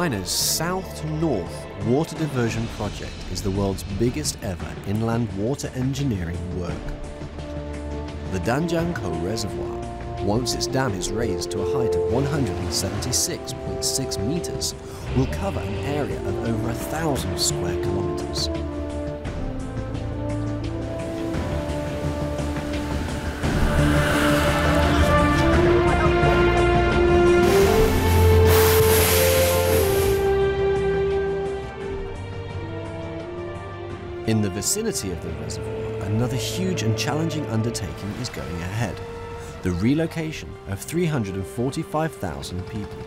China's south to north water diversion project is the world's biggest ever inland water engineering work. The Danjiangkou Reservoir, once its dam is raised to a height of 176.6 meters, will cover an area of over 1,000 square kilometers. In the vicinity of the reservoir, another huge and challenging undertaking is going ahead: the relocation of 345,000 people.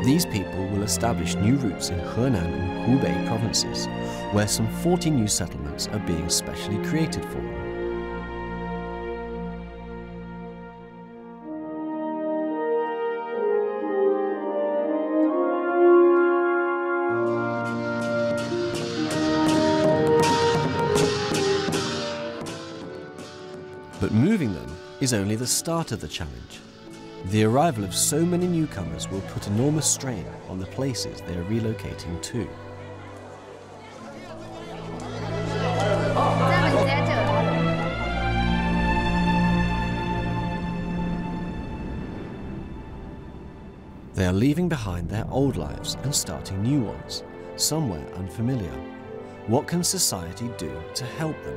These people will establish new routes in Henan and Hubei provinces, where some 40 new settlements are being specially created for them. But moving them is only the start of the challenge. The arrival of so many newcomers will put enormous strain on the places they are relocating to. They are leaving behind their old lives and starting new ones, somewhere unfamiliar. What can society do to help them?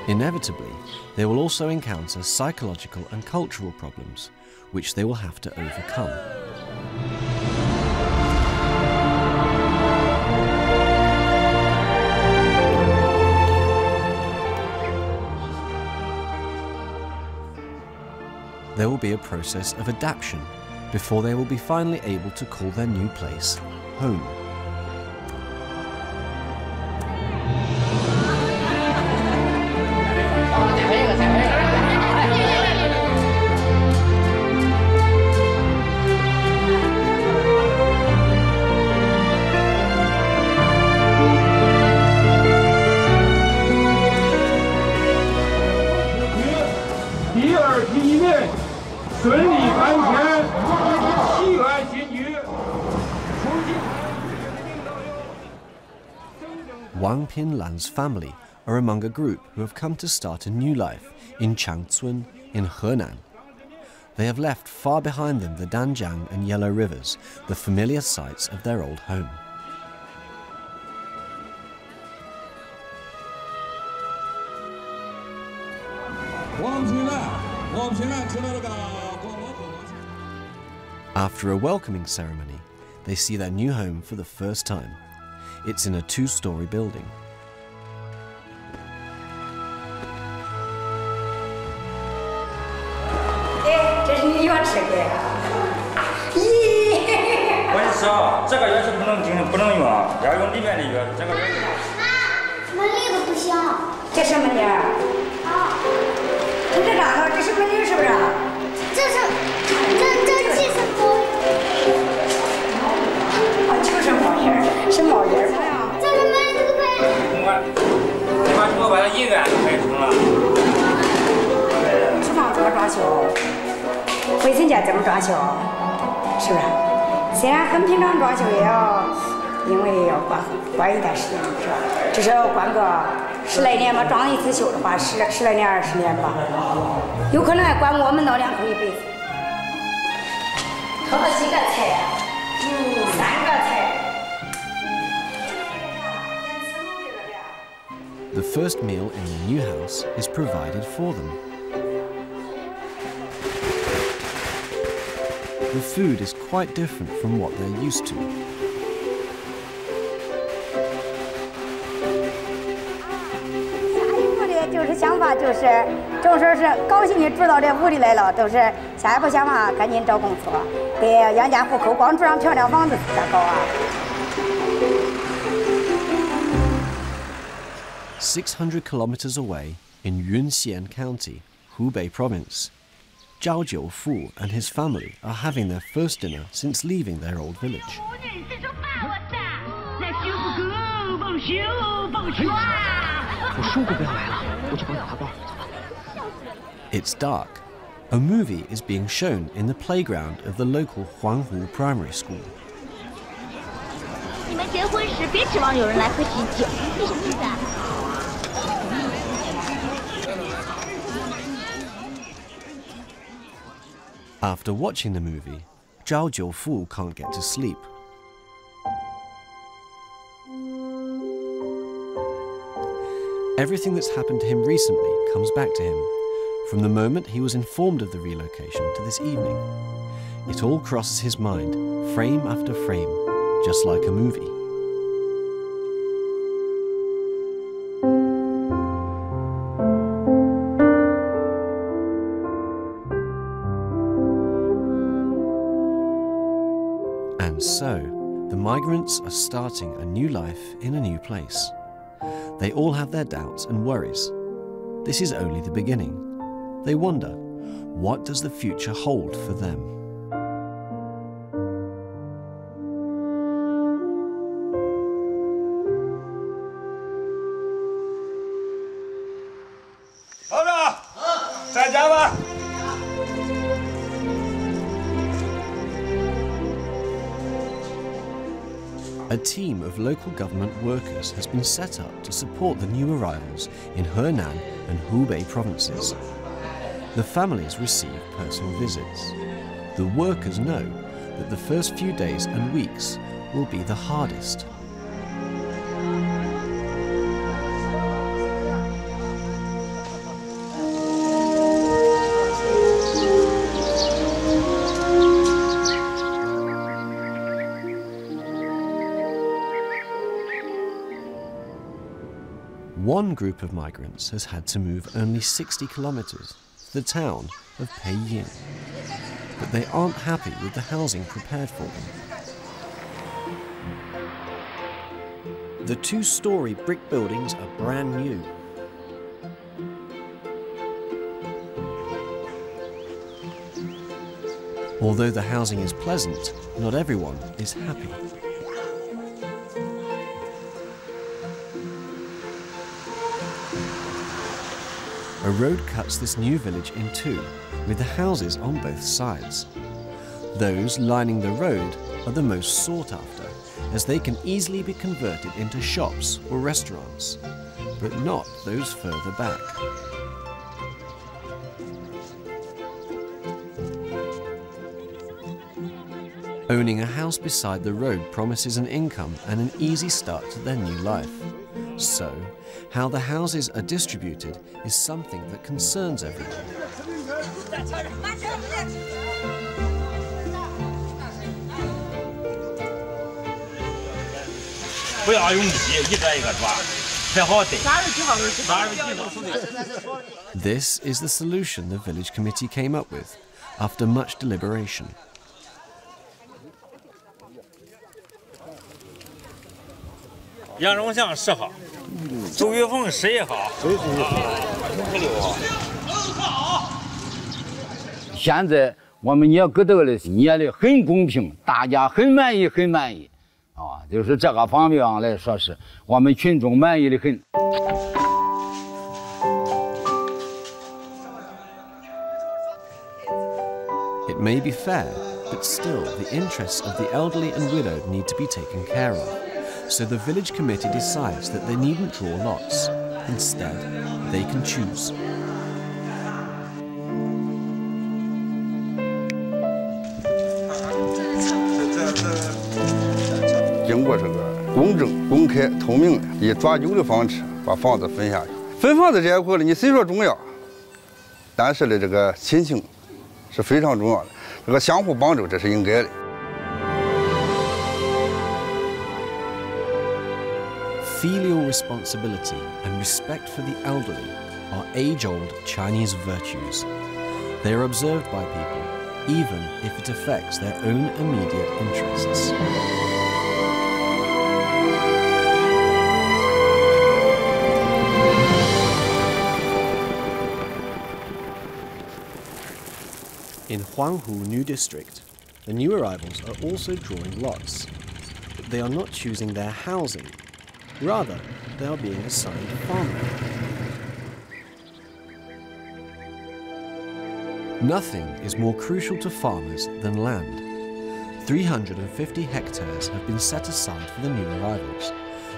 Inevitably, they will also encounter psychological and cultural problems, which they will have to overcome. There will be a process of adaptation before they will be finally able to call their new place home. Wang Pinlan's family are among a group who have come to start a new life in Changchun in Henan. They have left far behind them the Danjiang and Yellow Rivers, the familiar sites of their old home. After a welcoming ceremony, they see their new home for the first time. It's in a two-story building. The first meal in the new house is provided for them. The food is quite different from what they're used to. 就是想法就是，就说是高兴的住到这屋里来了，都是想下一步想法赶紧找工作，给养家糊口，光住上漂亮房子咋搞啊？600 kilometers away in Yunxian County, Hubei Province, Zhao Jiufu and his family are having their first dinner since leaving their old village. It's dark. A movie is being shown in the playground of the local Huanghu Primary School. After watching the movie, Zhao Jiufu can't get to sleep. Everything that's happened to him recently comes back to him, from the moment he was informed of the relocation to this evening. It all crosses his mind, frame after frame, just like a movie. And so, the migrants are starting a new life in a new place. They all have their doubts and worries. This is only the beginning. They wonder, what does the future hold for them? A team of local government workers has been set up to support the new arrivals in Henan and Hubei provinces. The families receive personal visits. The workers know that the first few days and weeks will be the hardest. One group of migrants has had to move only 60 kilometers to the town of Peiyin, but they aren't happy with the housing prepared for them. The two-story brick buildings are brand new. Although the housing is pleasant, not everyone is happy. A road cuts this new village in two, with the houses on both sides. Those lining the road are the most sought after, as they can easily be converted into shops or restaurants, but not those further back. Owning a house beside the road promises an income and an easy start to their new life. So, how the houses are distributed is something that concerns everyone. This is the solution the village committee came up with after much deliberation. Now, 我们也得到了捏的很公平，大家很满意，很满意，就是这个方面来说是我们群众满意的很。It may be fair, but still the interests of the elderly and widowed need to be taken care of. So the village committee decides that they needn't draw lots. Instead, they can choose. 经过这个公正、公开、透明的以抓阄的方式把房子分下去。分房子这一块呢，你虽说重要，但是呢，这个亲情是非常重要的，这个相互帮助这是应该的。 Filial responsibility and respect for the elderly are age-old Chinese virtues. They are observed by people even if it affects their own immediate interests. In Huanghu New District, the new arrivals are also drawing lots, but they are not choosing their housing. Rather, they are being assigned farmland. Nothing is more crucial to farmers than land. 350 hectares have been set aside for the new arrivals,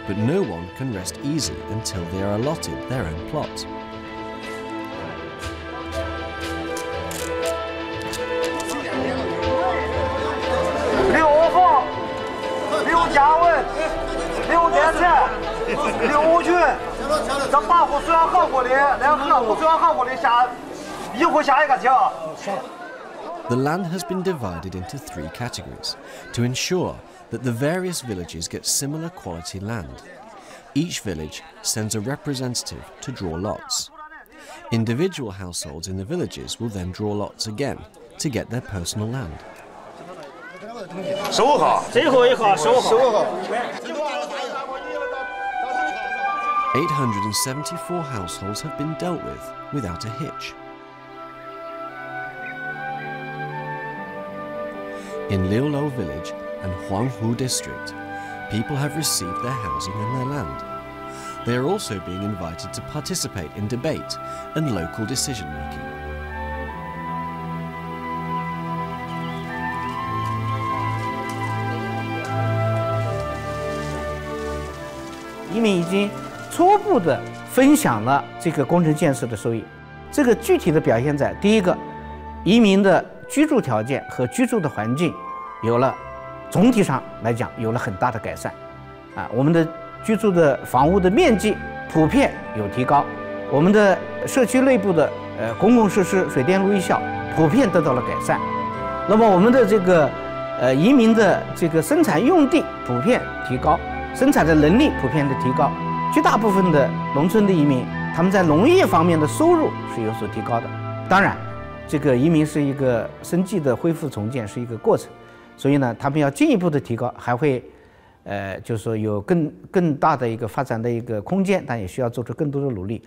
but no one can rest easy until they are allotted their own plot. The land has been divided into 3 categories to ensure that the various villages get similar quality land. Each village sends a representative to draw lots. Individual households in the villages will then draw lots again to get their personal land. 874 households have been dealt with without a hitch. In Liulo village and Huanghu district, people have received their housing and their land. They are also being invited to participate in debate and local decision-making. 移民已经初步的分享了这个工程建设的收益。这个具体的表现在第一个，移民的居住条件和居住的环境有了总体上来讲有了很大的改善。我们的居住的房屋的面积普遍有提高，我们的社区内部的公共设施、水电路一效普遍得到了改善。那么我们的这个移民的这个生产用地普遍提高。 生产的能力普遍的提高，绝大部分的农村的移民，他们在农业方面的收入是有所提高的。当然，这个移民是一个生计的恢复重建，是一个过程，所以呢，他们要进一步的提高，还会，就是说有更大的一个发展的一个空间，但也需要做出更多的努力。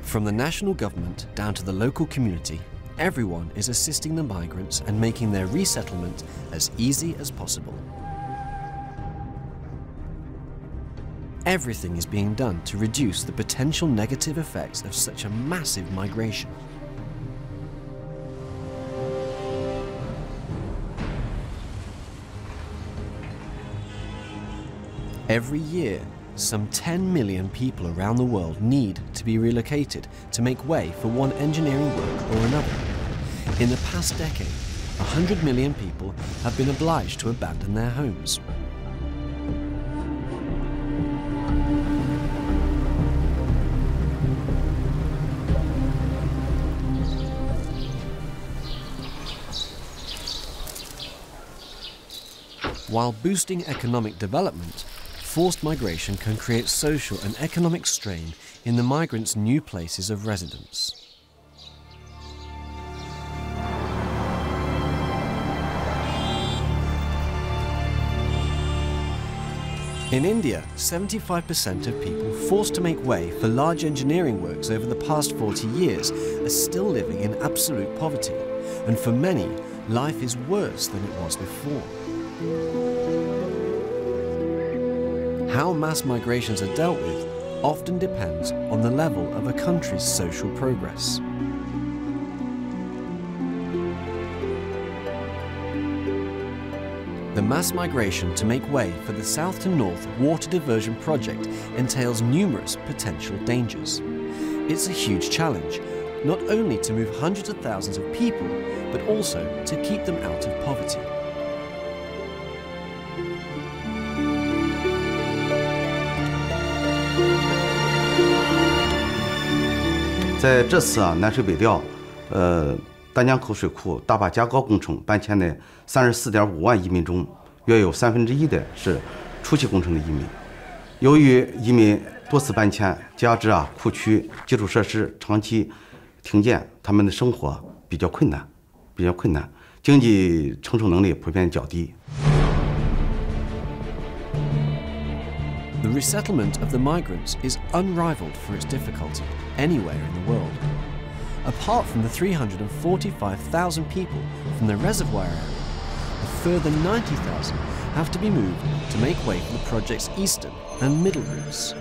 From the national government down to the local community, everyone is assisting the migrants and making their resettlement as easy as possible. Everything is being done to reduce the potential negative effects of such a massive migration. Every year, some 10 million people around the world need to be relocated to make way for one engineering work or another. In the past decade, 100 million people have been obliged to abandon their homes. While boosting economic development, forced migration can create social and economic strain in the migrants' new places of residence. In India, 75% of people forced to make way for large engineering works over the past 40 years are still living in absolute poverty, and for many, life is worse than it was before. How mass migrations are dealt with often depends on the level of a country's social progress. The mass migration to make way for the south to north water diversion project entails numerous potential dangers. It's a huge challenge, not only to move hundreds of thousands of people, but also to keep them out of poverty. 在这次南水北调，丹江口水库大坝加高工程搬迁的34.5万移民中，约有1/3的是初期工程的移民。由于移民多次搬迁，加之库区基础设施长期停建，他们的生活比较困难，经济承受能力普遍较低。 The resettlement of the migrants is unrivaled for its difficulty anywhere in the world. Apart from the 345,000 people from the reservoir area, a further 90,000 have to be moved to make way for the project's eastern and middle routes.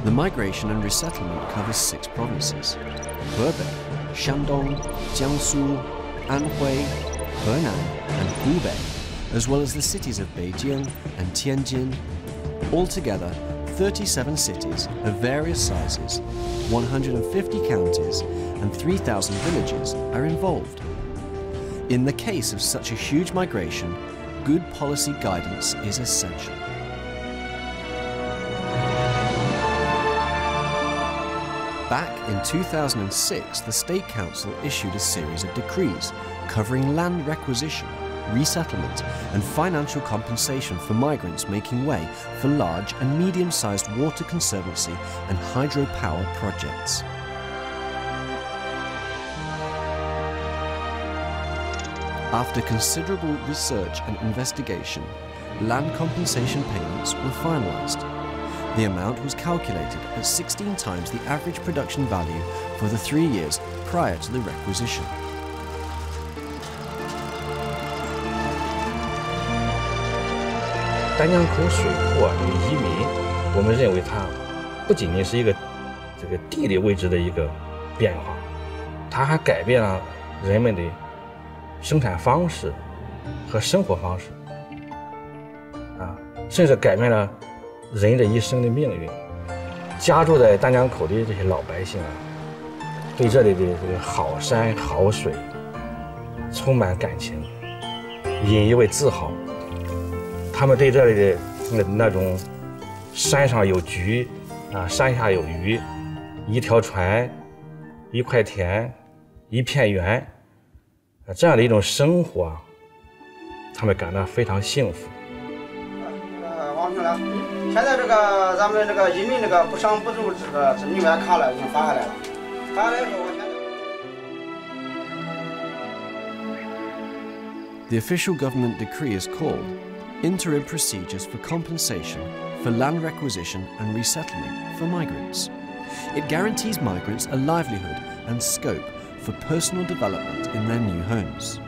The migration and resettlement covers 6 provinces: Hebei, Shandong, Jiangsu, Anhui, Henan and Hubei, as well as the cities of Beijing and Tianjin. Altogether, 37 cities of various sizes, 150 counties and 3,000 villages are involved. In the case of such a huge migration, good policy guidance is essential. Back in 2006, the State Council issued a series of decrees covering land requisition, resettlement and financial compensation for migrants making way for large and medium-sized water conservancy and hydropower projects. After considerable research and investigation, land compensation payments were finalised. The amount was calculated at 16 times the average production value for the 3 years prior to the requisition. 丹江口水库这个移民，我们认为它不仅仅是一个地理位置的一个变化，它还改变了人们的生产方式和生活方式，甚至改变了人的一生的命运。家住在丹江口的这些老百姓对这里的这个好山好水充满感情，引以为自豪。 他们对这里的那种山上有菊，山下有鱼，一条船，一块田，一片园，这样的一种生活，他们感到非常幸福。王平来，现在这个咱们这个移民这个不上不住这个民员卡了，已经发下来了。发下来以后，我现在。 The official government decree is called Interim Procedures for Compensation for Land Requisition and Resettlement for Migrants. It guarantees migrants a livelihood and scope for personal development in their new homes.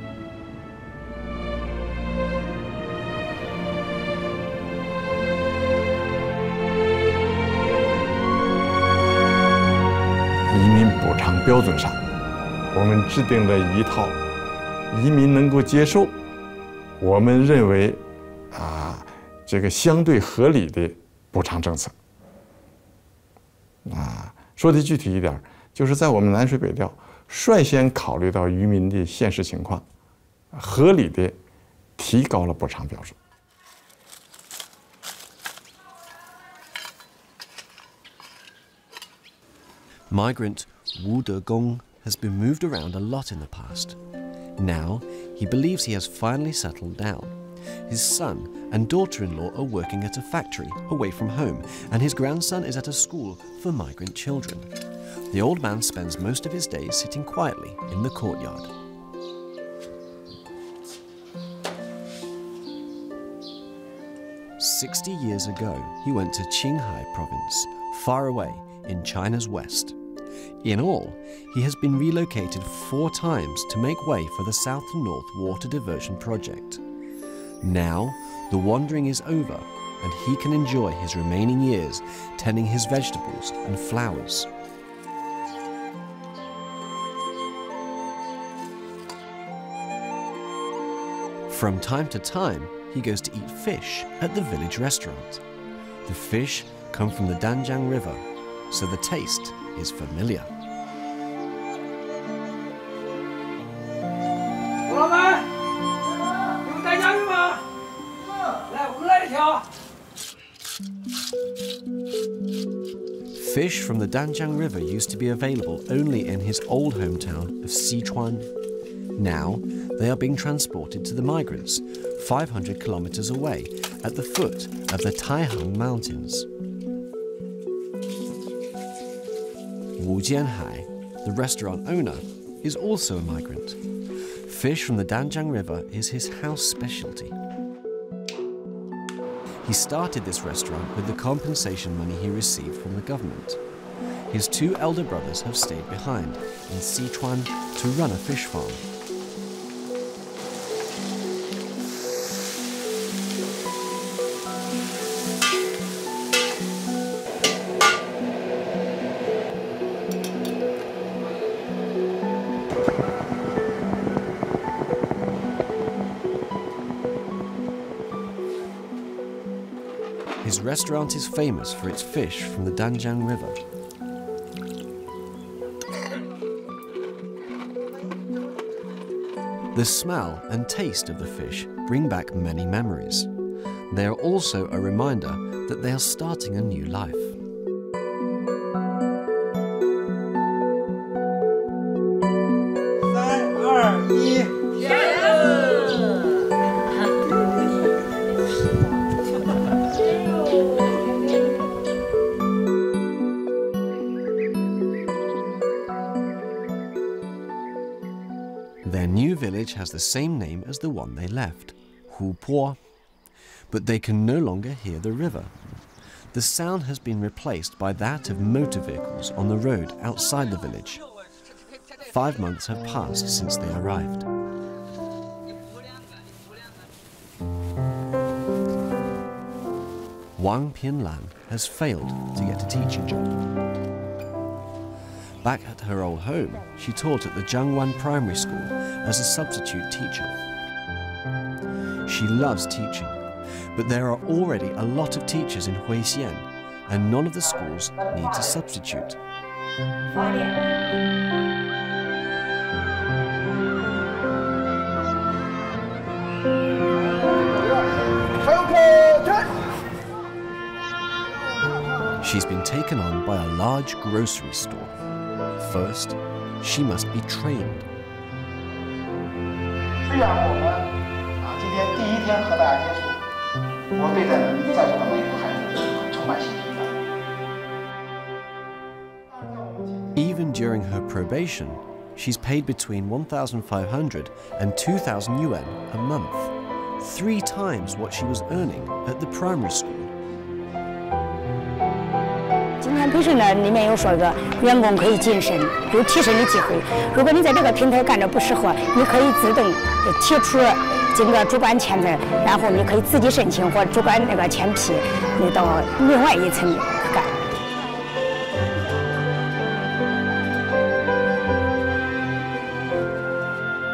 《移民补偿标准》上，我们制定了一套移民能够接受，我们认为这个相对合理的补偿政策。说的具体一点，就是在我们南水北调率先考虑到渔民的现实情况，合理的提高了补偿标准。 Migrant Wu Degong has been moved around a lot in the past. Now, he believes he has finally settled down. His son and daughter-in-law are working at a factory away from home, and his grandson is at a school for migrant children. The old man spends most of his days sitting quietly in the courtyard. "60 years ago, he went to Qinghai province, far away in China's west. In all, he has been relocated 4 times to make way for the South and North Water Diversion Project. Now, the wandering is over, and he can enjoy his remaining years tending his vegetables and flowers. From time to time, he goes to eat fish at the village restaurant. The fish come from the Danjiang River, so the taste is familiar. 吴老板，有带家鱼吗？来，我们来一条。 Fish from the Danjiang River used to be available only in his old hometown of Sichuan. Now, they are being transported to the migrants 500 kilometers away at the foot of the Taihang Mountains. Wu Jianhai, the restaurant owner, is also a migrant. Fish from the Danjiang River is his house specialty. He started this restaurant with the compensation money he received from the government. His two elder brothers have stayed behind in Sichuan to run a fish farm. His restaurant is famous for its fish from the Danjiang River. The smell and taste of the fish bring back many memories. They are also a reminder that they are starting a new life. Their new village has the same name as the one they left, Hupo. But they can no longer hear the river. The sound has been replaced by that of motor vehicles on the road outside the village. 5 months have passed since they arrived. Wang Pianlan has failed to get a teaching job. Back at her old home, she taught at the Jiangwan Primary School as a substitute teacher. She loves teaching, but there are already a lot of teachers in Huixian, and none of the schools needs a substitute. She's been taken on by a large grocery store. First, she must be trained. Even during her probation, she's paid between 1,500 and 2,000 yuan a month, 3 times what she was earning at the primary school. 今天培训呢，里面有说个员工可以晋升，有提升的机会。如果你在这个平台干着不适合，你可以自动提出经过主管签字，然后你可以自己申请或主管那个签批，你到另外一层干。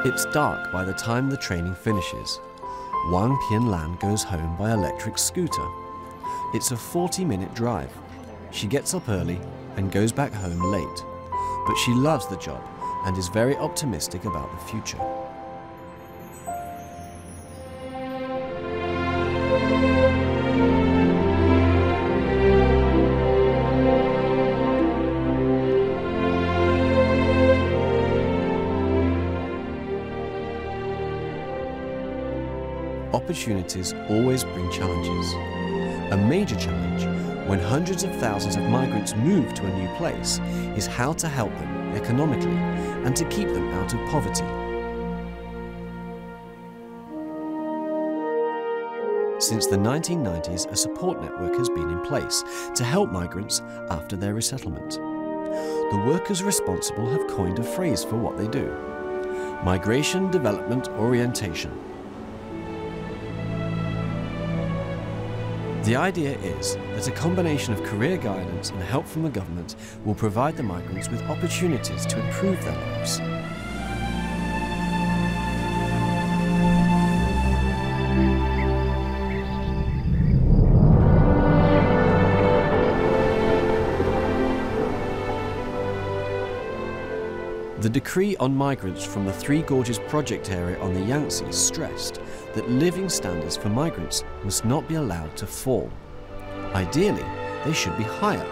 It's dark by the time the training finishes. Wang Pianlan goes home by electric scooter. It's a 40-minute drive. She gets up early and goes back home late, but she loves the job and is very optimistic about the future. Opportunities always bring challenges. A major challenge, when hundreds of thousands of migrants move to a new place, is how to help them economically and to keep them out of poverty. Since the 1990s, a support network has been in place to help migrants after their resettlement. The workers responsible have coined a phrase for what they do: migration development orientation. The idea is that a combination of career guidance and help from the government will provide the migrants with opportunities to improve their lives. The decree on migrants from the Three Gorges project area on the Yangtze stressed that living standards for migrants must not be allowed to fall. Ideally, they should be higher.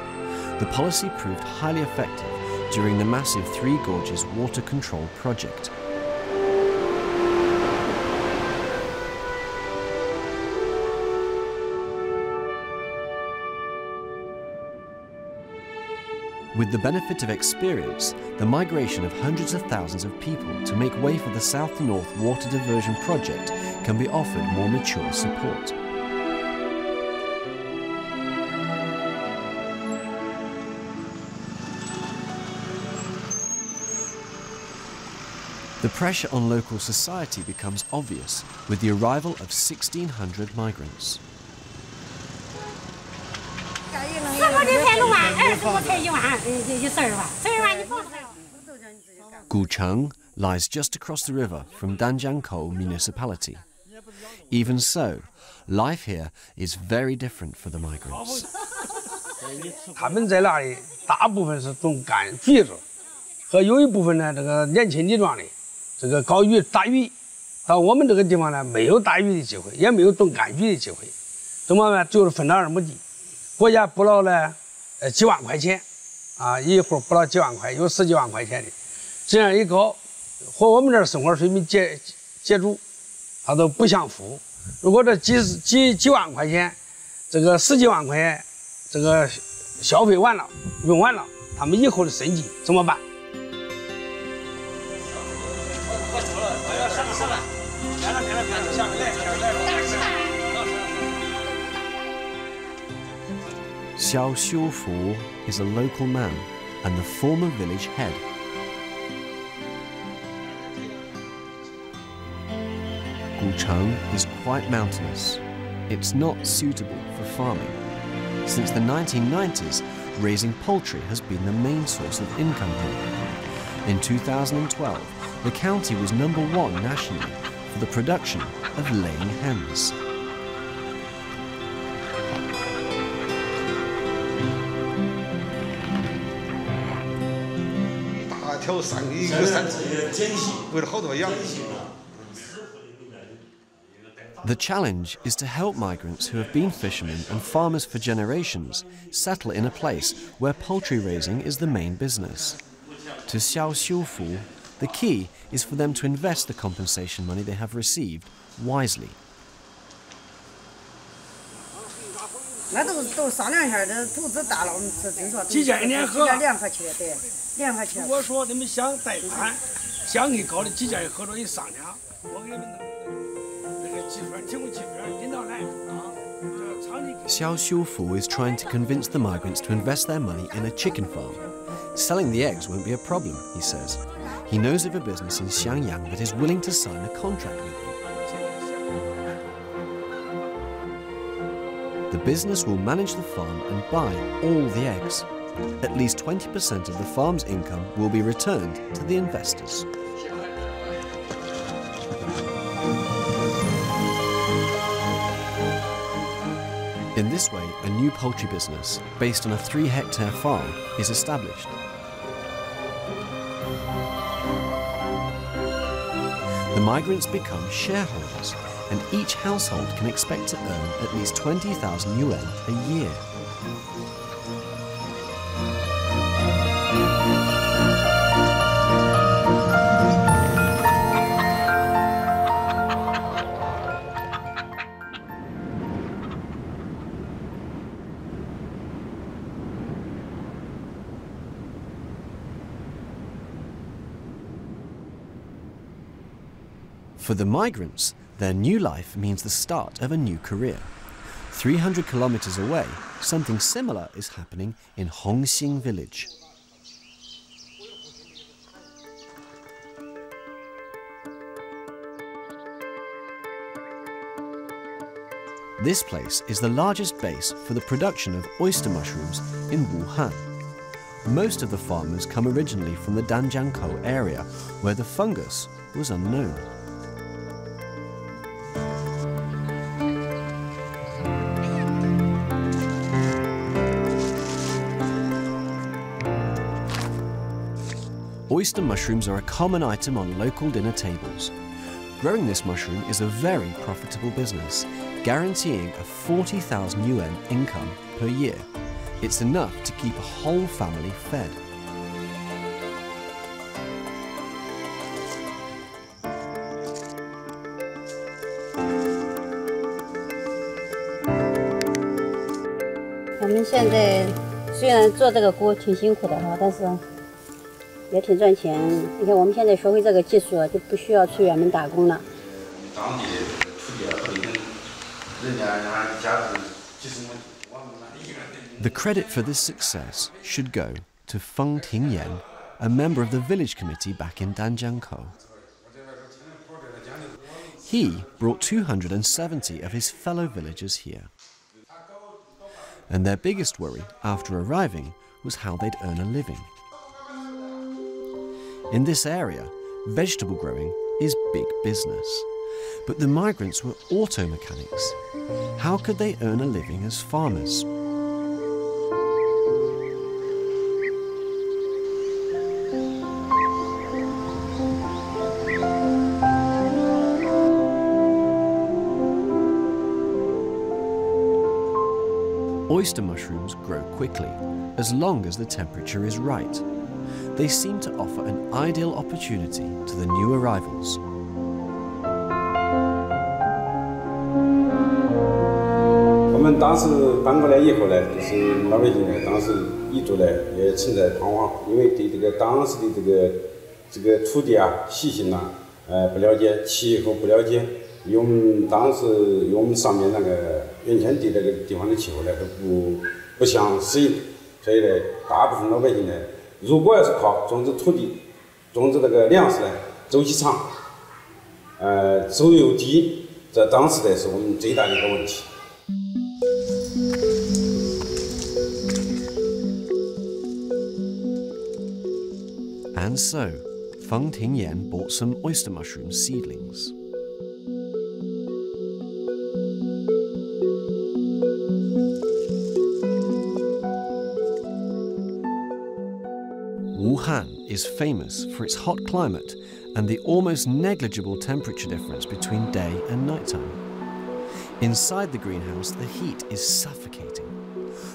The policy proved highly effective during the massive Three Gorges water control project. With the benefit of experience, the migration of hundreds of thousands of people to make way for the South-North Water Diversion Project can be offered more mature support. The pressure on local society becomes obvious with the arrival of 1,600 migrants. Gucheng lies just across the river from Danjiangkou municipality. Even so, life here is very different for the migrants. 他们在那里大部分是种柑橘子，和有一部分呢这个年轻力壮的。 这个搞鱼打鱼，到我们这个地方呢，没有打鱼的机会，也没有种柑橘的机会，怎么办？就是分了2亩地，国家拨了呢，几万块钱，啊，一户拨了几万块，有10几万块钱的，这样一搞，和我们这儿生活水平接触，他都不相符。如果这几万块钱，这个10几万块钱，这个消费完了，用完了，他们以后的生计怎么办？ Xiao Xiufu is a local man and the former village head. Gucheng is quite mountainous. It's not suitable for farming. Since the 1990s, raising poultry has been the main source of income here. In 2012, the county was #1 nationally for the production of laying hens. The challenge is to help migrants who have been fishermen and farmers for generations settle in a place where poultry raising is the main business. To Xiao Xiufu, the key is for them to invest the compensation money they have received wisely. 那都商量一下，这投资大了，我们真说几家联合起来，对，联合起来。如果说你们想贷款，想给搞的几家合作一商量，我给你们那个计分，提供计分，领导来啊，这长期。Xiao Xiufu is trying to convince the migrants to invest their money in a chicken farm. Selling the eggs won't be a problem, he says. He knows of a business in Xiangyang that is willing to sign a contract with him. The business will manage the farm and buy all the eggs. At least 20% of the farm's income will be returned to the investors. In this way, a new poultry business, based on a 3-hectare farm, is established. The migrants become shareholders, and each household can expect to earn at least 20,000 yuan a year. For the migrants, their new life means the start of a new career. 300 kilometers away, something similar is happening in Hongxing village. This place is the largest base for the production of oyster mushrooms in Wuhan. Most of the farmers come originally from the Danjiangkou area, where the fungus was unknown. Oyster mushrooms are a common item on local dinner tables. Growing this mushroom is a very profitable business, guaranteeing a 40,000 yuan income per year. It's enough to keep a whole family fed. 虽然做这个锅挺辛苦的哈，但是也挺赚钱。你看我们现在学会这个技术，就不需要出远门打工了。当地的土地和人家家是几十亩。 The credit for this success should go to Feng Tingyan, a member of the village committee back in Danjiangkou. He brought 270 of his fellow villagers here. And their biggest worry after arriving was how they'd earn a living. In this area, vegetable growing is big business. But the migrants were auto mechanics. How could they earn a living as farmers? Oyster mushrooms grow quickly, as long as the temperature is right. They seem to offer an ideal opportunity to the new arrivals. 我们当时搬过来以后呢，就是老百姓呢，当时一族呢也存在彷徨，因为对这个当时的这个土地啊、习性啊，不了解，气候不了解，因为我们上面那个原先地这个地方的气候呢都不相适应，所以呢，大部分老百姓呢，如果要是靠种植土地、种植这个粮食呢，周期长，收入又低，这当时呢是我们最大的一个问题。 And so, Feng Tingyan bought some oyster mushroom seedlings. Wuhan is famous for its hot climate and the almost negligible temperature difference between day and nighttime. Inside the greenhouse, the heat is suffocating.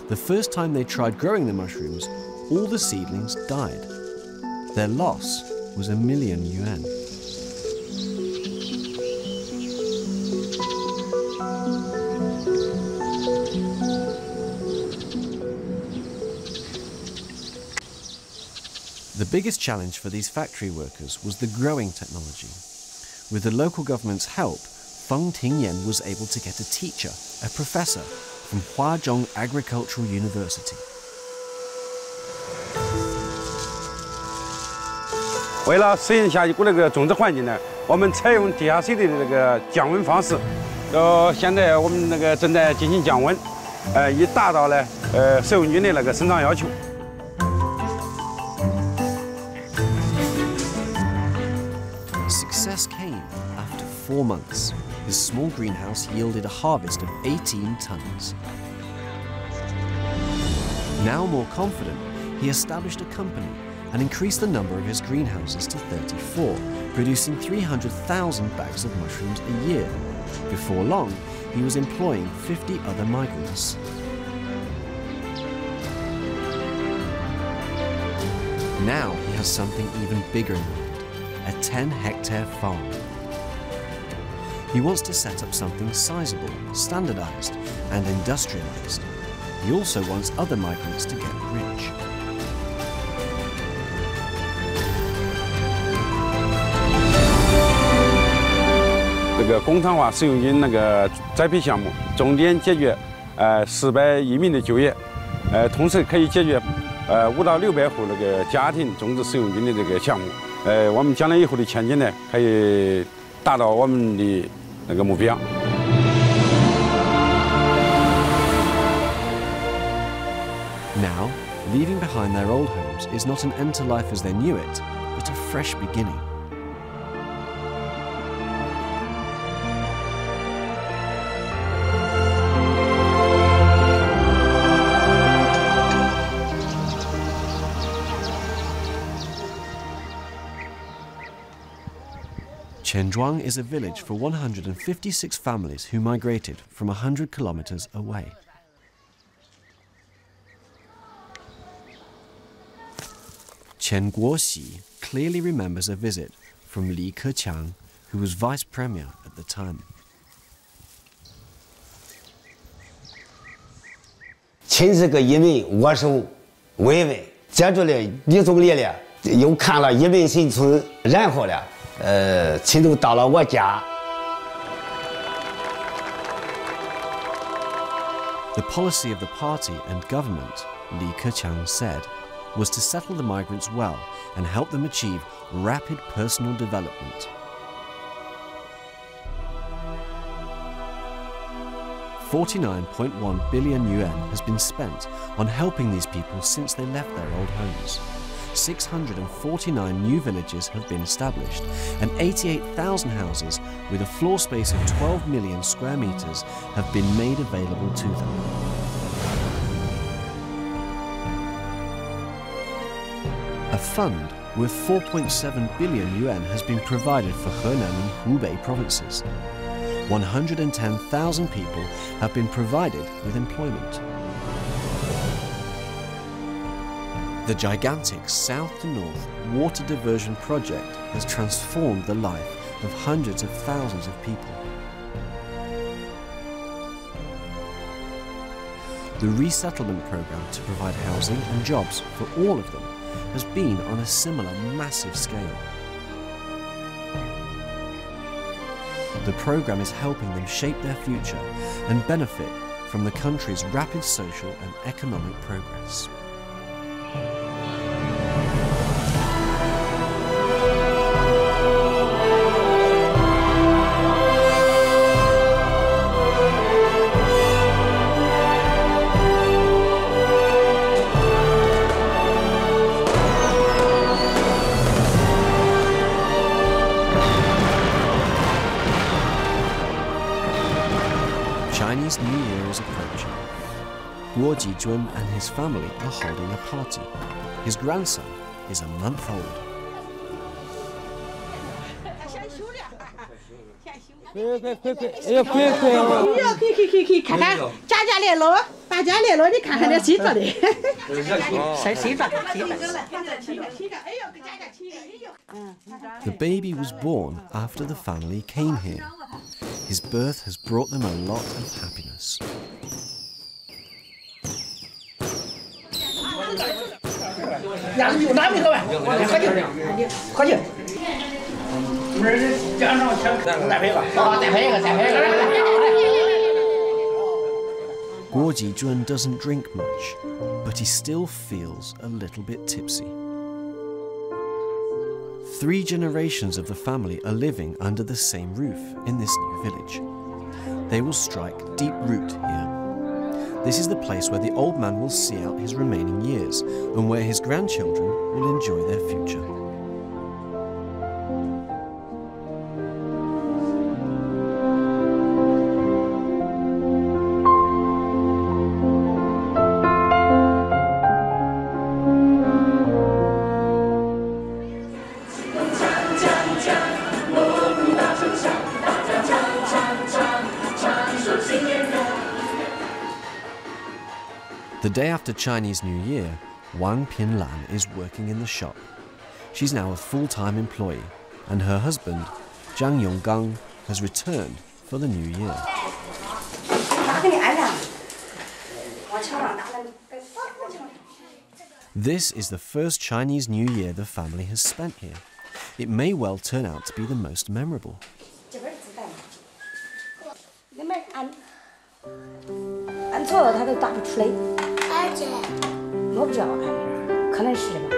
The first time they tried growing the mushrooms, all the seedlings died. Their loss was $1 million yuan. The biggest challenge for these factory workers was the growing technology. With the local government's help, Feng Tingyan was able to get a teacher, a professor, from Huazhong Agricultural University. 为了适应下一步那个种植环境呢，我们采用地下水的这个降温方式。现在我们那个正在进行降温，以达到呢食用菌的那个生长要求。 Success came after 4 months. His small greenhouse yielded a harvest of 18 tons. Now more confident, he established a company and increased the number of his greenhouses to 34, producing 300,000 bags of mushrooms a year. Before long, he was employing 50 other migrants. Now he has something even bigger in mind, a 10-hectare farm. He wants to set up something sizable, standardized, and industrialized. He also wants other migrants to get rich. 这个工厂化食用菌那个栽培项目，重点解决400余名的就业，同时可以解决500到600户那个家庭种植食用菌的这个项目。我们将来以后的前景呢，可以达到我们的那个目标。 Now, leaving behind their old homes is not an end to life as they knew it, but a fresh beginning. Chenjuang is a village for 156 families who migrated from 100 kilometers away. Chen Guoxi clearly remembers a visit from Li Keqiang, who was vice premier at the time. 秦是个因为我手慰问，接着了李总理了，又看了移民新村，然后呢，亲自到了我家。 The policy of the party and government, Li Keqiang said, was to settle the migrants well and help them achieve rapid personal development. $49.1 billion has been spent on helping these people since they left their old homes. 649 new villages have been established, and 88,000 houses with a floor space of 12 million square meters have been made available to them. A fund worth 4.7 billion yuan has been provided for Henan and Hubei provinces. 110,000 people have been provided with employment. The gigantic south-to-north water diversion project has transformed the life of hundreds of thousands of people. The resettlement program to provide housing and jobs for all of them has been on a similar massive scale. The program is helping them shape their future and benefit from the country's rapid social and economic progress. Chinese New Year is approaching. Guo Jijun and his family are holding a party. His grandson is a month old. 看看家家来了，大家来了，你看看这谁做的？谁做的？ The baby was born after the family came here. His birth has brought them a lot of happiness. Guo Jijun doesn't drink much, but he still feels a little bit tipsy. 3 generations of the family are living under the same roof in this new village. They will strike deep root here. This is the place where the old man will see out his remaining years and where his grandchildren will enjoy their future. The day after Chinese New Year, Wang Pinlan is working in the shop. She's now a full-time employee, and her husband, Zhang Yonggang, has returned for the new year. This is the first Chinese New Year the family has spent here. It may well turn out to be the most memorable. 按错了他都打不出来。而且我不知道按哪，可能是吧。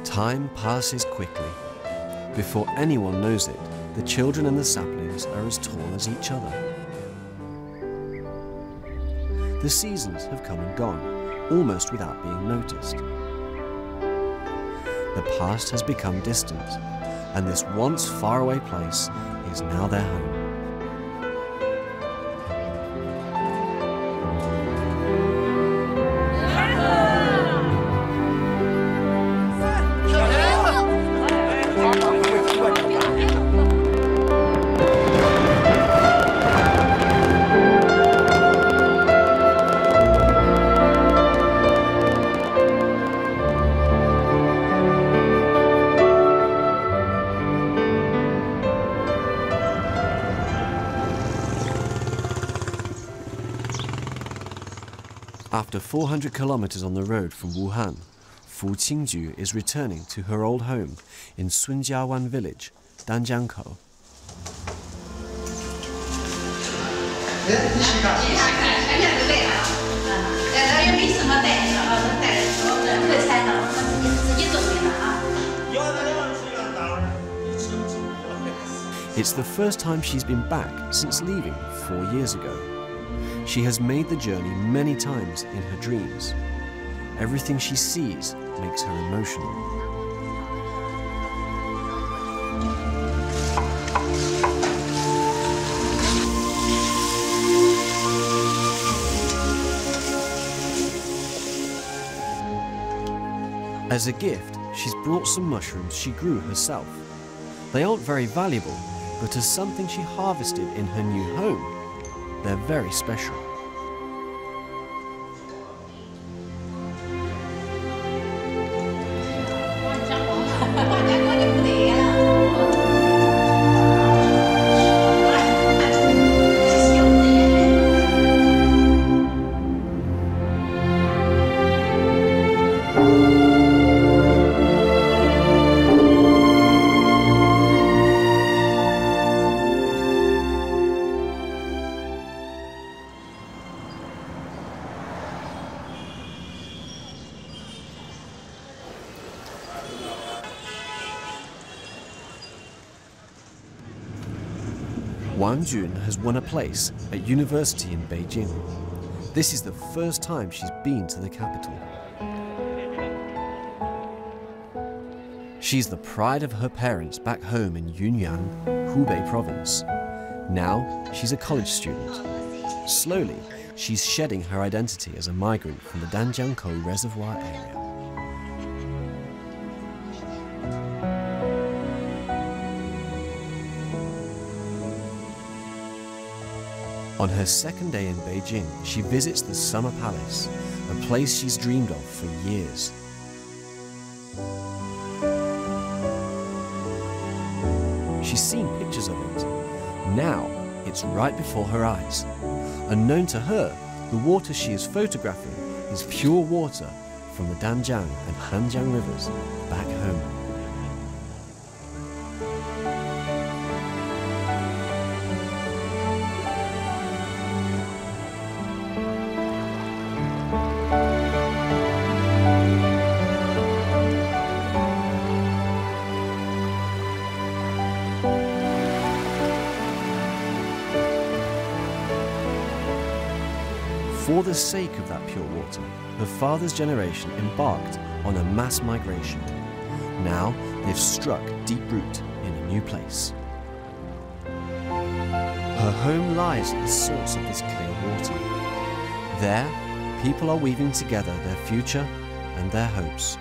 Time passes quickly. Before anyone knows it, the children and the saplings are as tall as each other. The seasons have come and gone, almost without being noticed. The past has become distant, and this once faraway place is now their home. After 400 kilometers on the road from Wuhan, Fu Qingju is returning to her old home in Sunjiawan village, Danjiangkou. It's the first time she's been back since leaving 4 years ago. She has made the journey many times in her dreams. Everything she sees makes her emotional. As a gift, she's brought some mushrooms she grew herself. They aren't very valuable, but as something she harvested in her new home, they're very special. Wang Jun has won a place at university in Beijing. This is the first time she's been to the capital. She's the pride of her parents back home in Yunnan, Hubei province. Now she's a college student. Slowly, she's shedding her identity as a migrant from the Danjiangkou reservoir area. On her second day in Beijing, she visits the Summer Palace, a place she's dreamed of for years. She's seen pictures of it. Now, it's right before her eyes. Unknown to her, the water she is photographing is pure water from the Danjiang and Hanjiang rivers back home. For the sake of that pure water, her father's generation embarked on a mass migration. Now they've struck deep root in a new place. Her home lies at the source of this clear water. There, people are weaving together their future and their hopes.